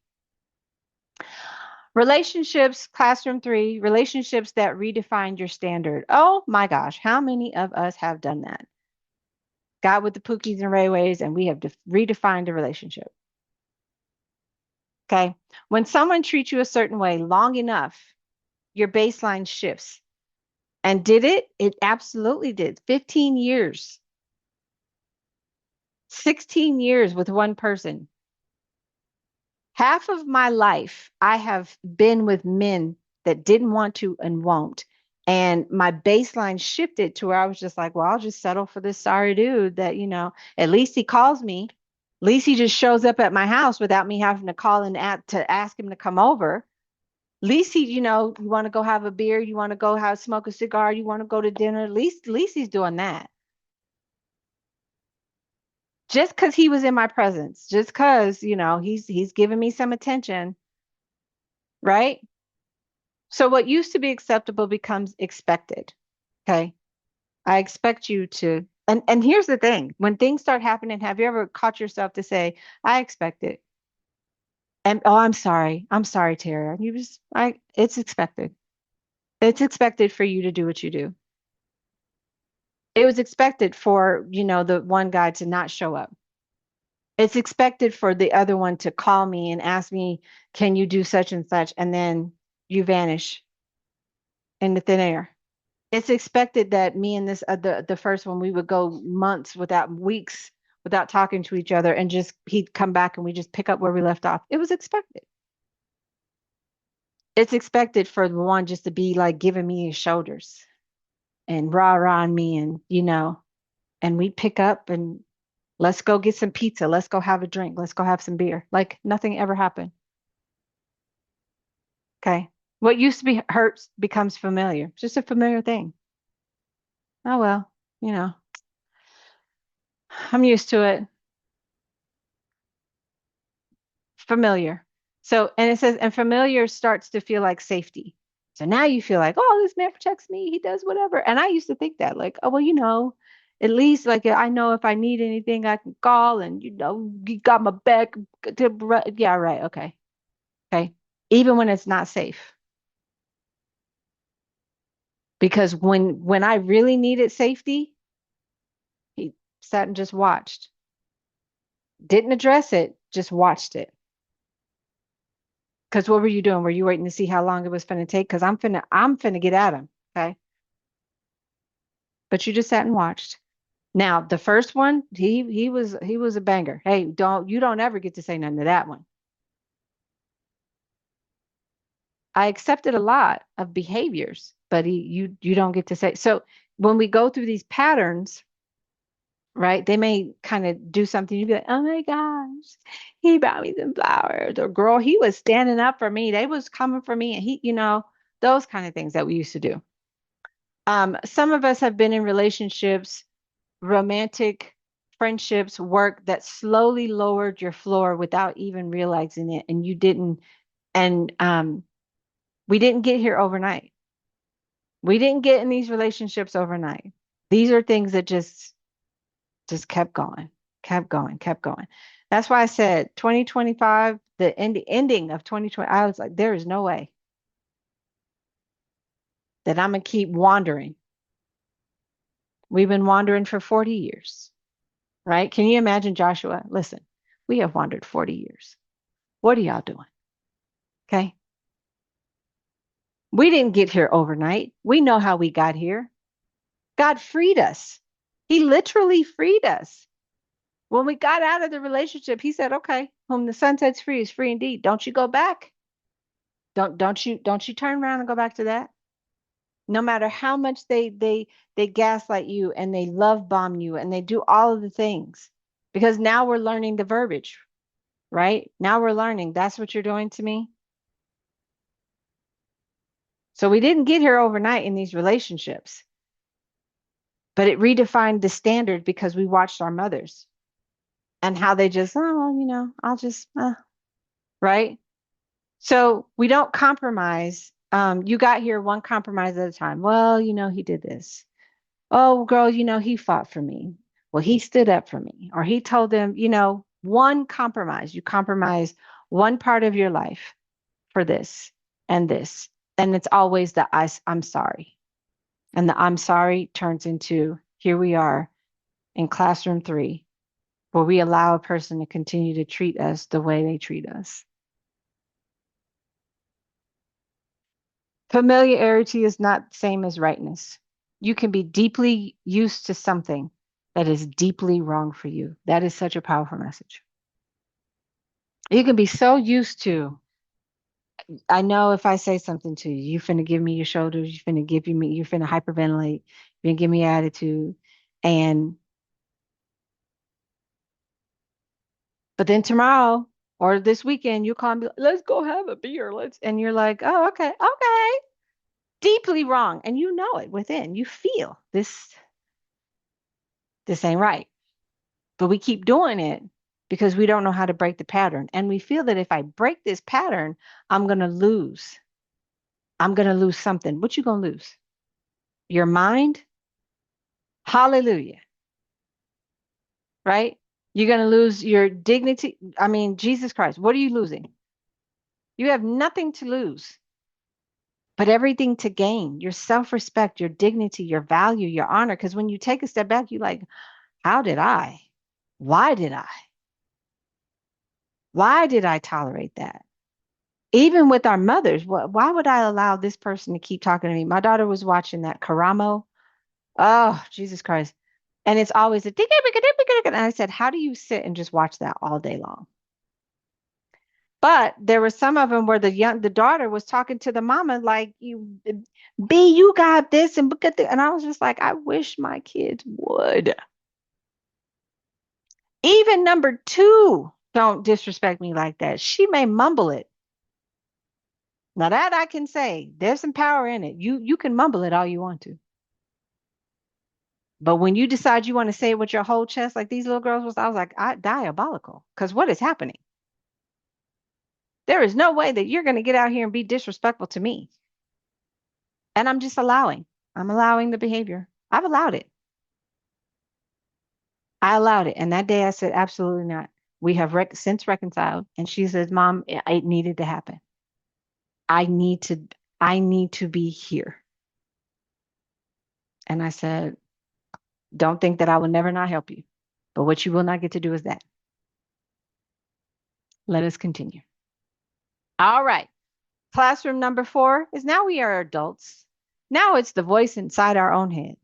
Relationships, classroom 3, relationships that redefined your standard. Oh my gosh, how many of us have done that? Got with the Pookies and Rayways, and we have redefined a relationship. Okay. When someone treats you a certain way long enough, your baseline shifts. And did it? It absolutely did. 15 years, 16 years with one person. Half of my life, I have been with men that didn't want to and won't. And my baseline shifted to where I was just like, well, I'll just settle for this sorry dude that, at least he calls me. At least he just shows up at my house without me having to call and to ask him to come over. At least he, you want to go have a beer, you want to go smoke a cigar, you want to go to dinner. At least he's doing that. Just because he was in my presence, just because, he's giving me some attention, right? So what used to be acceptable becomes expected. Okay. I expect you to, and here's the thing, when things start happening, have you ever caught yourself to say, I expect it? And oh, I'm sorry, Tara. It's expected. It's expected for you to do what you do. It was expected for, the one guy to not show up. It's expected for the other one to call me and ask me, can you do such and such? And then you vanish in the thin air. It's expected that me and this the first one, we would go months without weeks without talking to each other, and just he'd come back and we just pick up where we left off. It was expected. It's expected for the one just to be like giving me his shoulders and rah on me, and and we pick up and let's go get some pizza, let's go have a drink, let's go have some beer, like nothing ever happened. Okay. What used to be hurts becomes familiar. It's just a familiar thing. Oh well, I'm used to it. Familiar. So, and it says, and familiar starts to feel like safety. So now you feel like, oh, this man protects me. He does whatever. And I used to think that, like, oh, well, at least like I know if I need anything, I can call, and you got my back. Yeah, right. Okay. Okay. Even when it's not safe. Because when I really needed safety, he sat and just watched. Didn't address it, just watched it. Because what were you doing? Were you waiting to see how long it was finna take? Because I'm finna get at him. Okay. But you just sat and watched. Now, the first one, he was a banger. Hey, you don't ever get to say nothing to that one. I accepted a lot of behaviors, but you don't get to say. So when we go through these patterns, right? They may kind of do something. You'd be like, oh my gosh, he bought me some flowers. Or girl, he was standing up for me. They was coming for me. And those kind of things that we used to do. Some of us have been in relationships, romantic friendships, work that slowly lowered your floor without even realizing it. And you didn't, and we didn't get here overnight. We didn't get in these relationships overnight. These are things that just kept going, kept going, kept going. That's why I said 2025, the ending of 2020, I was like, there is no way that I'm gonna keep wandering. We've been wandering for 40 years, right? Can you imagine, Joshua? Listen, we have wandered 40 years. What are y'all doing? Okay. We didn't get here overnight. We know how we got here. God freed us. He literally freed us. When we got out of the relationship, he said, okay, whom the sun sets free is free indeed. Don't you go back. Don't you turn around and go back to that. No matter how much they gaslight you and they love bomb you and they do all of the things. Because now we're learning the verbiage, right? Now we're learning that's what you're doing to me. So we didn't get here overnight in these relationships, but it redefined the standard because we watched our mothers and how they just, oh, I'll just, right? So we don't compromise. You got here one compromise at a time. Well, he did this. Oh, girl, he fought for me. Well, he stood up for me, or he told them, one compromise. You compromise one part of your life for this. and this. And it's always the I'm sorry. And the I'm sorry turns into here we are in classroom 3, where we allow a person to continue to treat us the way they treat us. Familiarity is not the same as rightness. You can be deeply used to something that is deeply wrong for you. That is such a powerful message. You can be so used to, I know if I say something to you, you finna give me your shoulders, you finna give me, you finna hyperventilate, you finna give me attitude. And, but then tomorrow or this weekend, you call me, let's go have a beer. And you're like, oh, okay, okay. Deeply wrong. And you know it within, you feel this ain't right. But we keep doing it because we don't know how to break the pattern. And we feel that if I break this pattern, I'm going to lose. I'm going to lose something. What you going to lose? Your mind? Hallelujah. Right? You're going to lose your dignity. I mean, Jesus Christ, what are you losing? You have nothing to lose, but everything to gain. Your self-respect, your dignity, your value, your honor. Because when you take a step back, you're like, how did I? Why did I? Why did I tolerate that? Even with our mothers, why would I allow this person to keep talking to me? My daughter was watching that Karamo. Oh, Jesus Christ. And it's always a and I said, how do you sit and just watch that all day long? But there were some of them where the daughter was talking to the mama like, you got this and look at the, and I was just like, I wish my kids would. Even number 2, don't disrespect me like that. She may mumble it. Now that I can say, there's some power in it. You can mumble it all you want to. But when you decide you want to say it with your whole chest, like these little girls was, I was like, diabolical. Because what is happening? There is no way that you're going to get out here and be disrespectful to me. And I'm just allowing. I'm allowing the behavior. I've allowed it. I allowed it. And that day I said, absolutely not. We have since reconciled. And she says, Mom, it needed to happen. I need to be here. And I said, don't think that I will never not help you. But what you will not get to do is that. Let us continue. All right. Classroom number 4 is now we are adults. Now it's the voice inside our own head.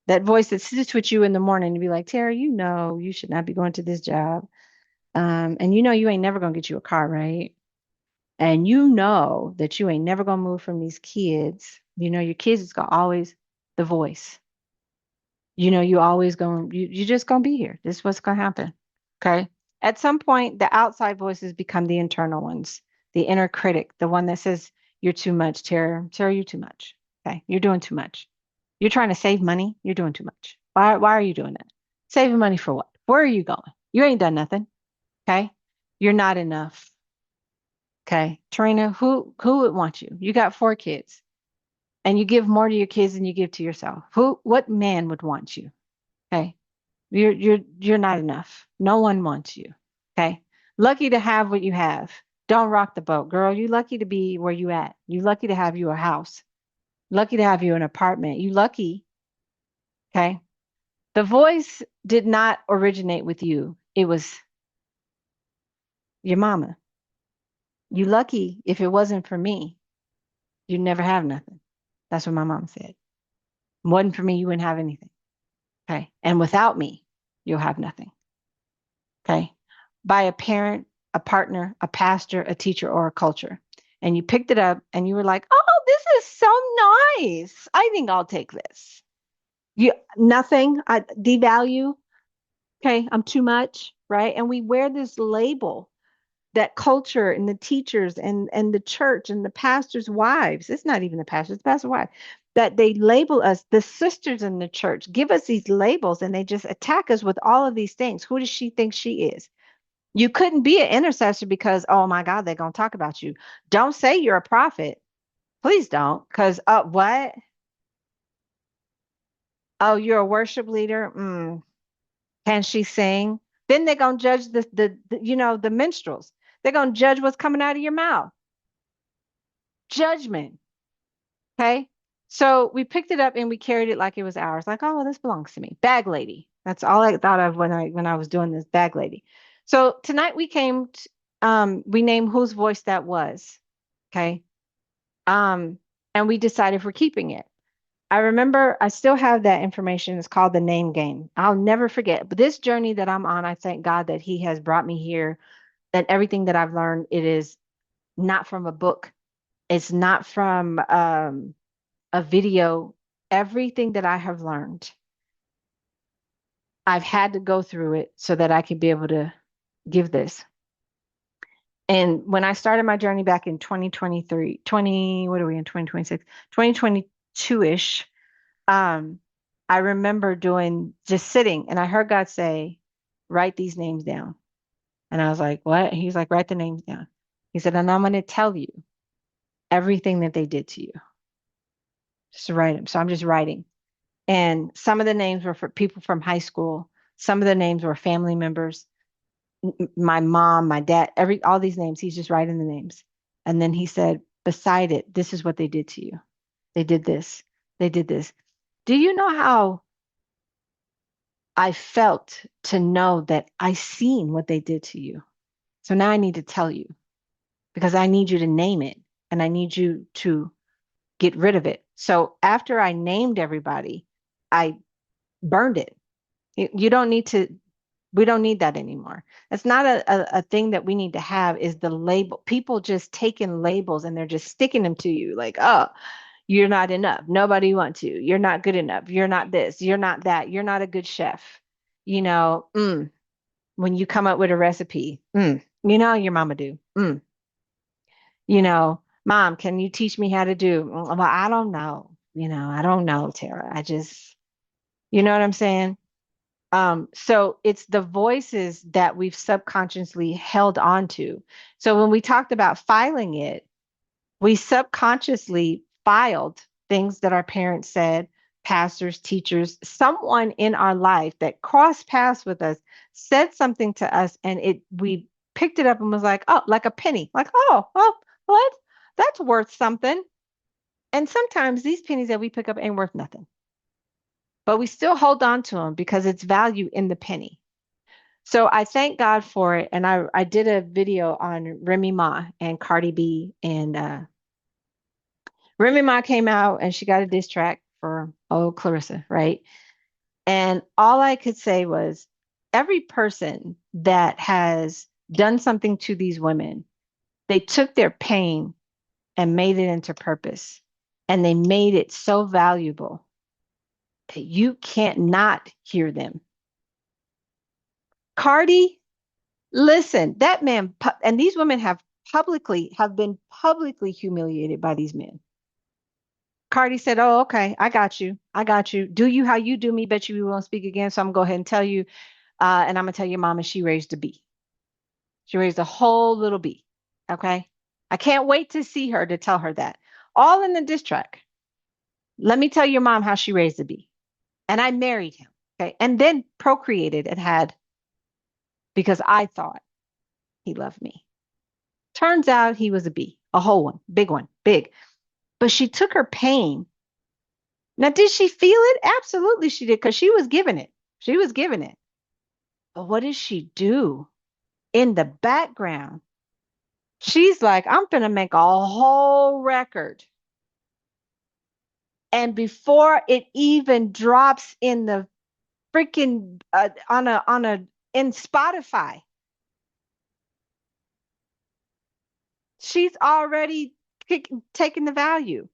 That voice that sits with you in the morning to be like, Tara, you know you should not be going to this job. And you know you ain't never going to get you a car, right? And you know that you ain't never going to move from these kids. You know your kids is going to always the voice. You know you always going you just going to be here. This is what's going to happen. Okay? At some point the outside voices become the internal ones. The inner critic, the one that says you're too much, Tara. Tara, you're too much. Okay? You're doing too much. You're trying to save money. You're doing too much. Why are you doing that? Saving money for what? Where are you going? You ain't done nothing. Okay. You're not enough. Okay. Tarina, who would want you? You got 4 kids and you give more to your kids than you give to yourself. What man would want you? Okay. You're not enough. No one wants you. Okay. Lucky to have what you have. Don't rock the boat, girl. You lucky to be where you at. You lucky to have you a house. Lucky to have you an apartment. You lucky. Okay. The voice did not originate with you. It was your mama. You lucky if it wasn't for me, you'd never have nothing. That's what my mom said. It wasn't for me, you wouldn't have anything. Okay. And without me, you'll have nothing. Okay. By a parent, a partner, a pastor, a teacher, or a culture. And you picked it up and you were like, oh, this is so nice. I think I'll take this. Nothing. I devalue. Okay. I'm too much. Right. And we wear this label that culture and the teachers and the church and the pastors' wives, it's not even the pastors, the pastor's wife, that they label us, the sisters in the church, give us these labels and they just attack us with all of these things. Who does she think she is? You couldn't be an intercessor because, oh my God, they're going to talk about you. Don't say you're a prophet. Please don't. Because, what? Oh, you're a worship leader? Can she sing? Then they're going to judge the minstrels. They're going to judge what's coming out of your mouth. Judgment. Okay. So we picked it up and we carried it like it was ours. Like, oh, this belongs to me. Bag lady. That's all I thought of when I was doing this, bag lady. So tonight we named whose voice that was. Okay. Um, and we decided we're keeping it. I remember I still have that information. It's called the name game. I'll never forget. But this journey that I'm on, I thank God that He has brought me here, that everything that I've learned, it is not from a book. It's not from a video. Everything that I have learned, I've had to go through it so that I can be able to give this. And when I started my journey back in 2023, 20, what are we in 2026? 2022-ish, I remember doing just sitting and I heard God say, write these names down. And I was like, what? He's like, write the names down. He said, and I'm going to tell you everything that they did to you. Just write them. So I'm just writing. And some of the names were for people from high school. Some of the names were family members, my mom, my dad, all these names. He's just writing the names. And then he said, beside it, this is what they did to you. They did this. They did this. Do you know how I felt to know that I seen what they did to you? So now I need to tell you because I need you to name it and I need you to get rid of it. So after I named everybody, I burned it. You don't need to, we don't need that anymore. That's not a thing that we need to have is the label. People just taking labels and they're just sticking them to you like, oh, you're not enough. Nobody wants you. You're not good enough. You're not this. You're not that. You're not a good chef. You know, when you come up with a recipe, you know, your mama do. You know, mom, can you teach me how to do? Well, I don't know. You know, I don't know, Tara. I just, you know what I'm saying? So it's the voices that we've subconsciously held on to. So when we talked about filing it, we subconsciously filed things that our parents said, pastors, teachers, someone in our life that crossed paths with us said something to us, and we picked it up and was like, oh, like a penny, like, oh, well, what? That's worth something. And sometimes these pennies that we pick up ain't worth nothing, but we still hold on to them because it's value in the penny. So I thank God for it. And I did a video on Remy Ma and Cardi B and Remy Ma came out and she got a diss track for Clarissa, right? And all I could say was every person that has done something to these women, they took their pain and made it into purpose. And they made it so valuable that you can't not hear them. Cardi, listen, that man, and these women have been publicly humiliated by these men. Cardi said, oh, okay, I got you. I got you. Do you how you do me, bet you won't speak again. So I'm gonna go ahead and tell you. And I'm gonna tell your mama she raised a bee. She raised a whole little bee. Okay. I can't wait to see her to tell her that. All in the diss track. Let me tell your mom how she raised a bee. And I married him. Okay. And then procreated and had because I thought he loved me. Turns out he was a bee, a whole one, big. But she took her pain. Now, did she feel it? Absolutely, she did, because she was giving it. She was giving it. But what did she do in the background? She's like, I'm going to make a whole record. And before it even drops in the freaking in Spotify, she's already taken the value.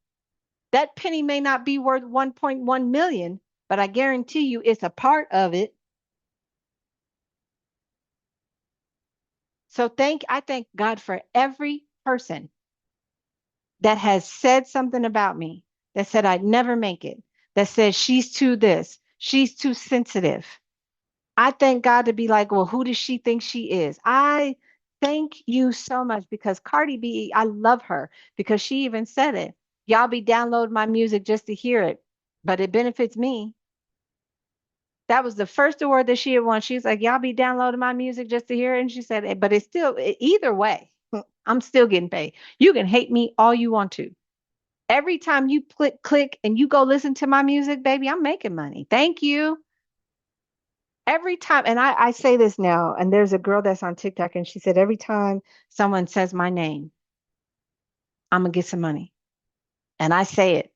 That penny may not be worth 1.1 million, but I guarantee you it's a part of it. So I thank God for every person that has said something about me, that said I'd never make it, that said she's too this, she's too sensitive. I thank God to be like, well, who does she think she is? I thank you so much because Cardi B, I love her because she even said it. Y'all be downloading my music just to hear it, but it benefits me. That was the first award that she had won. She's like, y'all be downloading my music just to hear it. And she said, but it's still either way. I'm still getting paid. You can hate me all you want to. Every time you click and you go listen to my music, baby, I'm making money. Thank you. Every time, and I say this now, and there's a girl that's on TikTok, and she said, every time someone says my name, I'm gonna get some money. And I say it.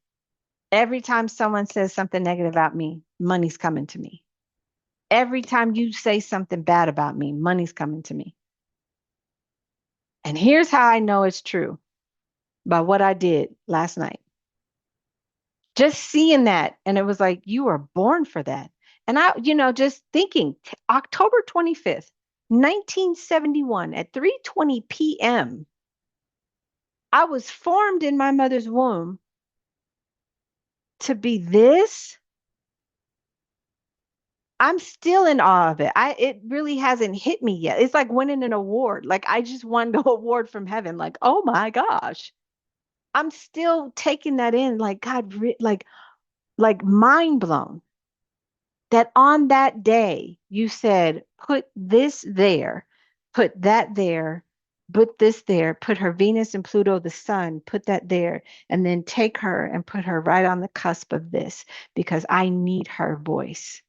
Every time someone says something negative about me, money's coming to me. Every time you say something bad about me, money's coming to me. And here's how I know it's true by what I did last night. Just seeing that, and it was like, you were born for that. And just thinking, October 25th, 1971 at 3:20 p.m., I was formed in my mother's womb to be this. I'm still in awe of it. It really hasn't hit me yet. It's like winning an award. Like I just won the award from heaven. Like, oh my gosh. I'm still taking that in. Like God, like mind blown that on that day you said, put this there, put that there, put this there, put her Venus and Pluto, the sun, put that there, and then take her and put her right on the cusp of this because I need her voice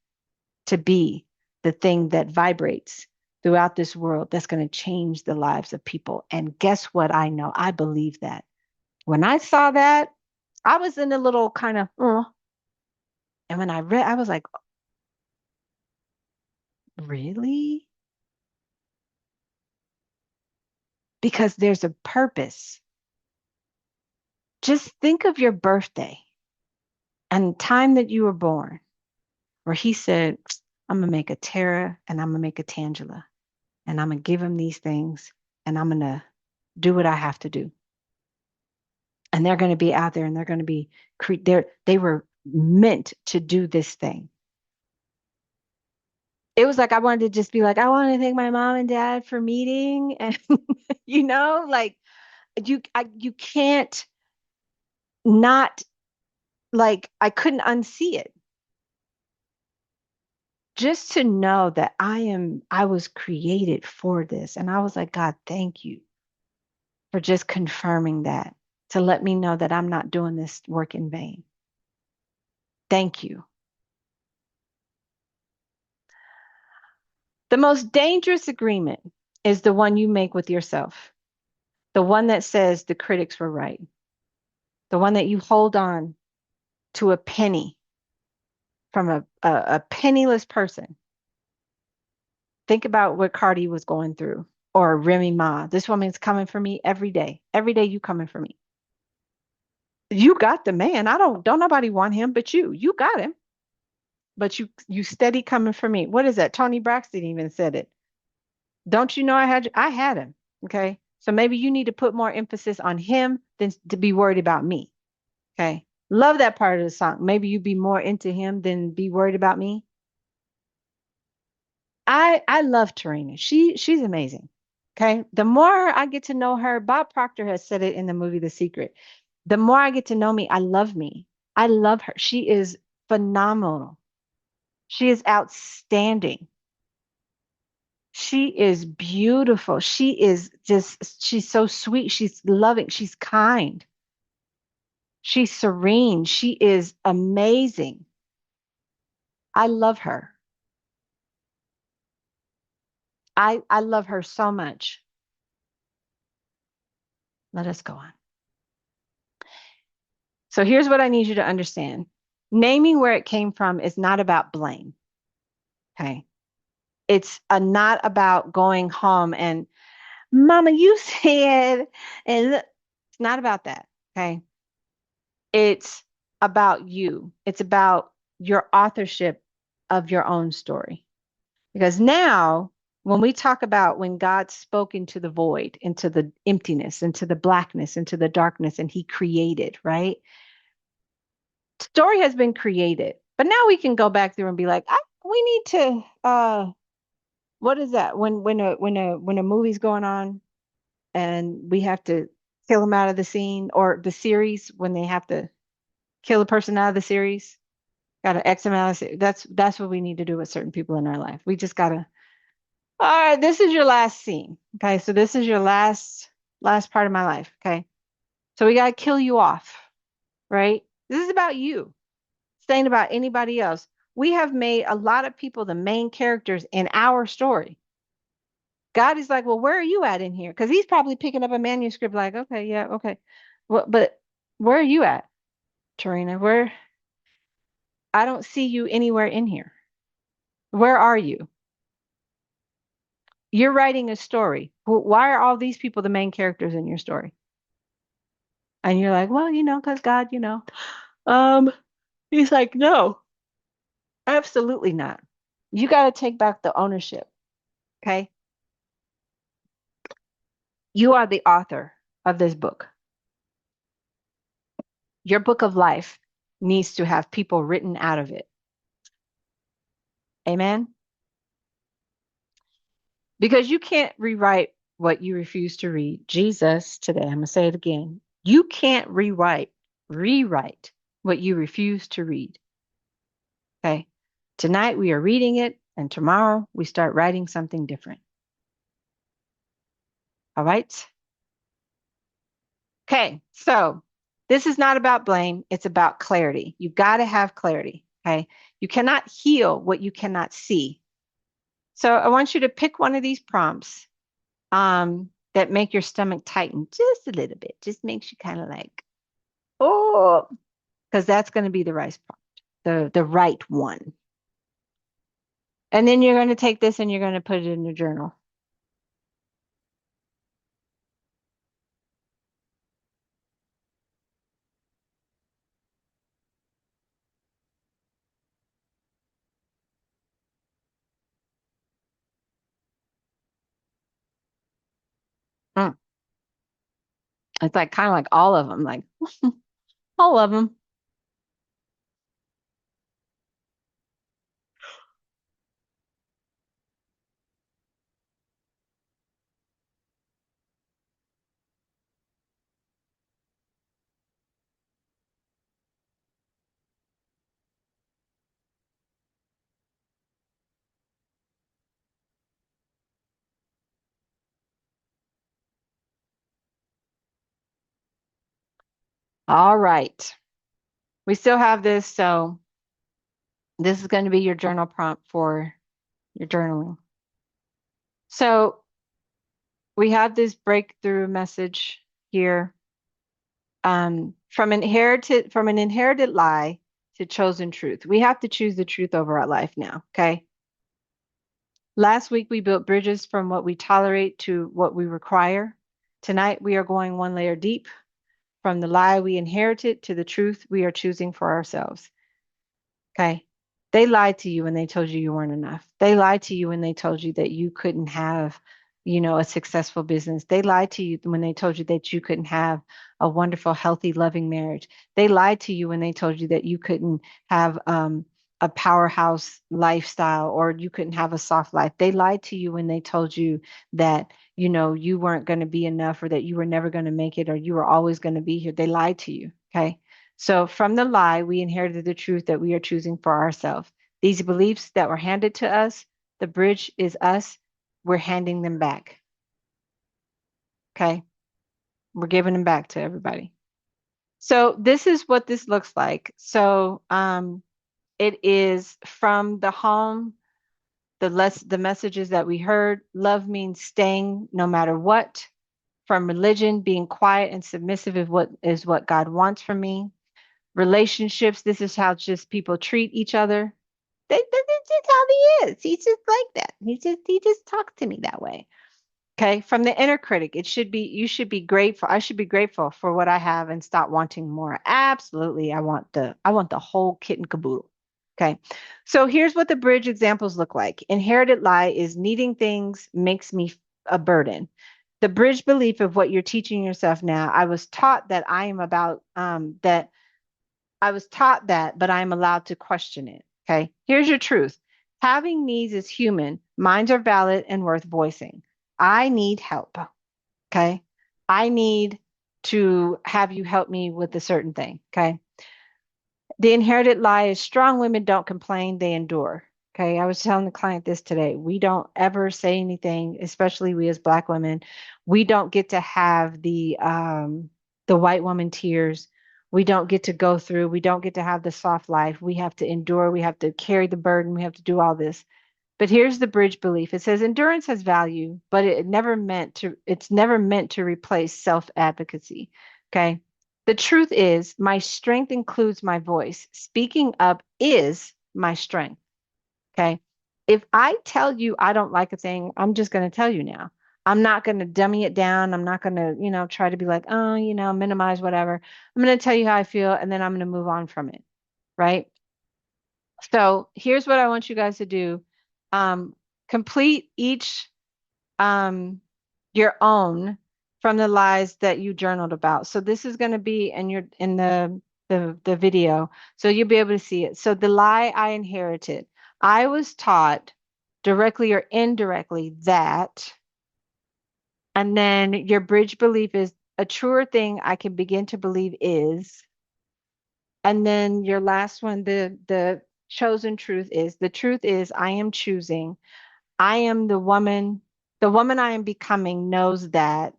to be the thing that vibrates throughout this world that's going to change the lives of people. And guess what? I know I believe that. When I saw that, I was in a little kind of, and when I read, I was like, really? Because there's a purpose. Just think of your birthday and the time that you were born, where he said, I'm going to make a Tara and I'm going to make a Tangela, and I'm going to give them these things and I'm going to do what I have to do. And they're going to be out there and they're going to be, they were meant to do this thing. It was like, I wanted to just be like, I want to thank my mom and dad for meeting. And, like you can't not, like, I couldn't unsee it. Just to know that I was created for this. And I was like, God, thank you for just confirming that, to let me know that I'm not doing this work in vain. Thank you. The most dangerous agreement is the one you make with yourself, the one that says the critics were right, the one that you hold on to a penny from a penniless person. Think about what Cardi was going through, or Remy Ma. This woman's coming for me every day. Every day you coming for me. You got the man. Don't nobody want him but you. You got him. But you steady coming for me. What is that? Tony Braxton even said it. Don't you know I had him? Okay. So maybe you need to put more emphasis on him than to be worried about me. Okay. Love that part of the song. Maybe you be more into him than be worried about me. I love Tarina. She's amazing. Okay. The more I get to know her, Bob Proctor has said it in the movie The Secret. The more I get to know me. I love her. She is phenomenal. She is outstanding. She is beautiful. She's so sweet. She's loving. She's kind. She's serene. She is amazing. I love her. I love her so much. Let us go on. So here's what I need you to understand. Naming where it came from is not about blame. Okay. It's not about going home and, Mama, you said, and it's not about that. Okay. It's about you. It's about your authorship of your own story. Because now, when we talk about when God spoke into the void, into the emptiness, into the blackness, into the darkness, and he created, right? Story has been created. But now we can go back through and be like, we need to what is that? When a movie's going on and we have to kill them out of the scene, or the series when they have to kill a person out of the series, gotta X them out of the series. That's what we need to do with certain people in our life. We just gotta, all right, this is your last scene. Okay, so this is your last last part of my life. Okay. So we got to kill you off, right? This is about you. This ain't about anybody else. We have made a lot of people the main characters in our story. God is like, well, where are you at in here? Because he's probably picking up a manuscript like, okay, yeah, okay. Well, but where are you at, Tarina? Where I don't see you anywhere in here. Where are you? You're writing a story. Why are all these people the main characters in your story? And you're like, well, because God, Um, he's like, no, absolutely not. You got to take back the ownership. Okay. You are the author of this book. Your book of life needs to have people written out of it. Amen. Because you can't rewrite what you refuse to read. Jesus, today, I'm going to say it again. You can't rewrite what you refuse to read. Okay. Tonight we are reading it, and tomorrow we start writing something different. All right. Okay. So this is not about blame. It's about clarity. You got to have clarity. Okay. You cannot heal what you cannot see. So I want you to pick one of these prompts that make your stomach tighten just a little bit. Just makes you kind of like, oh, because that's going to be the right prompt, the right one. And then you're going to take this and you're going to put it in your journal. Mm. It's like kind of like all of them, like all of them. All right. We still have this. So this is going to be your journal prompt for your journaling. So we have this breakthrough message here. From an inherited lie to chosen truth. We have to choose the truth over our life now. Okay. Last week we built bridges from what we tolerate to what we require. Tonight we are going one layer deep from the lie we inherited to the truth we are choosing for ourselves. Okay. They lied to you when they told you you weren't enough. They lied to you when they told you that you couldn't have, a successful business. They lied to you when they told you that you couldn't have a wonderful, healthy, loving marriage. They lied to you when they told you that you couldn't have a powerhouse lifestyle or you couldn't have a soft life. They lied to you when they told you that, you weren't going to be enough or that you were never going to make it or you were always going to be here. They lied to you. Okay. So from the lie, we inherited the truth that we are choosing for ourselves. These beliefs that were handed to us, the bridge is us. We're handing them back. Okay. We're giving them back to everybody. So this is what this looks like. So it is from the home, the messages that we heard. Love means staying no matter what. From religion, being quiet and submissive is what God wants from me. Relationships, this is how just people treat each other. That's just how he is. He's just like that. He just talks to me that way. Okay. From the inner critic, you should be grateful. I should be grateful for what I have and stop wanting more. Absolutely. I want the whole kit and caboodle. Okay. So here's what the bridge examples look like. Inherited lie is needing things makes me a burden. The bridge belief of what you're teaching yourself now. I was taught that, but I'm allowed to question it. Okay. Here's your truth. Having needs is human. Minds are valid and worth voicing. I need help. Okay. I need to have you help me with a certain thing. Okay. The inherited lie is strong women don't complain, they endure. Okay. I was telling the client this today. We don't ever say anything, especially we as Black women. We don't get to have the white woman tears. We don't get to go through, we don't get to have the soft life. We have to endure, we have to carry the burden, we have to do all this. But here's the bridge belief. It says endurance has value, but it's never meant to replace self-advocacy. Okay. The truth is, my strength includes my voice. Speaking up is my strength. Okay. If I tell you I don't like a thing, I'm just going to tell you now. I'm not going to dummy it down. I'm not going to, try to be like, oh, minimize whatever. I'm going to tell you how I feel and then I'm going to move on from it. Right. So here's what I want you guys to do. Um, Complete each your own from the lies that you journaled about. So this is going to be in the video, so you'll be able to see it. So the lie I inherited, I was taught directly or indirectly that, and then your bridge belief is a truer thing I can begin to believe is, and then your last one, the chosen truth is the truth is I am choosing. I am the woman I am becoming knows that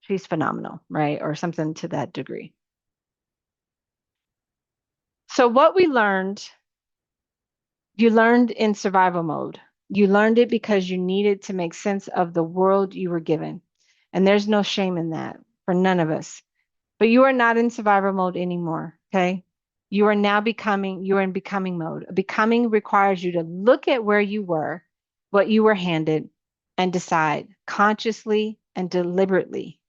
she's phenomenal, right? Or something to that degree. So, what we learned, you learned in survival mode. You learned it because you needed to make sense of the world you were given. And there's no shame in that for none of us. But you are not in survival mode anymore, okay? You're in becoming mode. Becoming requires you to look at where you were, what you were handed, and decide consciously and deliberately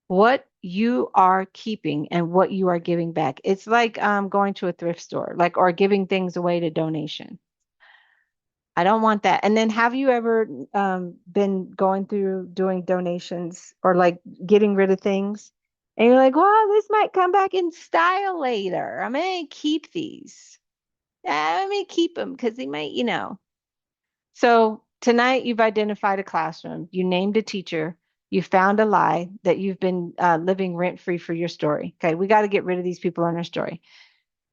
what you are keeping and what you are giving back. It's like going to a thrift store, like or giving things away to donation. I don't want that. And then have you ever been going through doing donations or like getting rid of things? And you're like, wow, this might come back in style later. I'm gonna keep these. I'm gonna keep them because they might. So tonight you've identified a classroom, you named a teacher, you found a lie that you've been living rent free for your story. Okay, we got to get rid of these people in our story.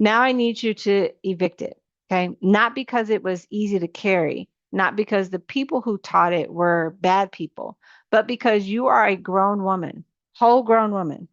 Now I need you to evict it. Okay, not because it was easy to carry, not because the people who taught it were bad people, but because you are a grown woman, whole grown woman.